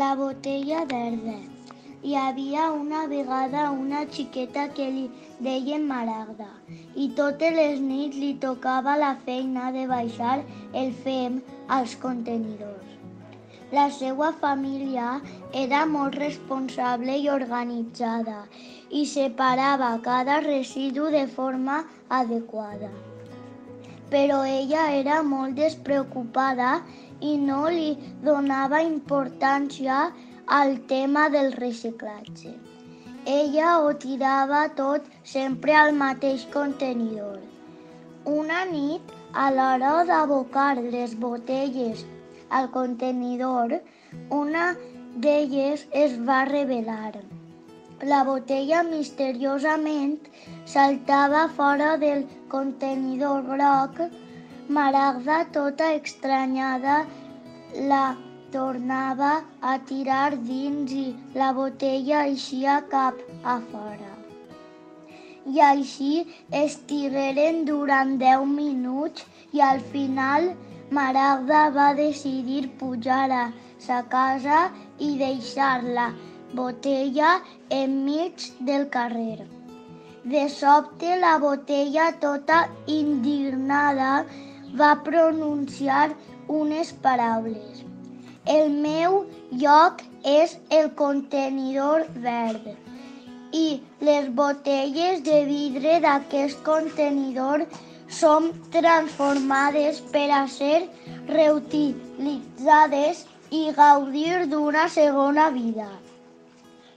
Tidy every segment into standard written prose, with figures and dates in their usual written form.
La botella verda. Hi havia una vegada una xiqueta que li deien Maragda i totes les nits li tocava la feina de baixar el fem als contenidors. La seva família era molt responsable i organitzada i separava cada residu de forma adequada. Però ella era molt despreocupada i no li donava importància al tema del reciclatge. Ella ho tirava tot sempre al mateix contenidor. Una nit, a l'hora d'abocar les botelles al contenidor, una d'elles es va revelar. La botella misteriosament saltava fora del contenidor groc. Maragda, tota estranyada, la tornava a tirar dins i la botella eixia cap a fora. I així estigueren durant 10 minuts i al final Maragda va decidir pujar a sa casa i deixar la botella enmig del carrer. De sobte la botella, tota indignada, va pronunciar unes paraules. El meu lloc és el contenidor verd i les botelles de vidre d'aquest contenidor són transformades per a ser reutilitzades i gaudir d'una segona vida.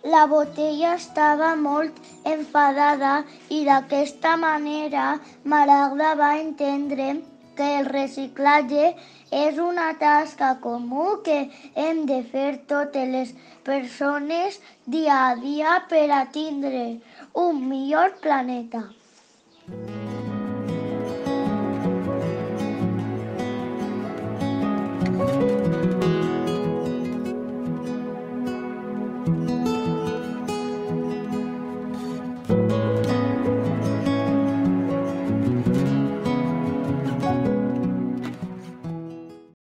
La botella estava molt enfadada i d'aquesta manera Maragda va entendre que el reciclatge és una tasca comú que hem de fer totes les persones dia a dia per a tindre un millor planeta.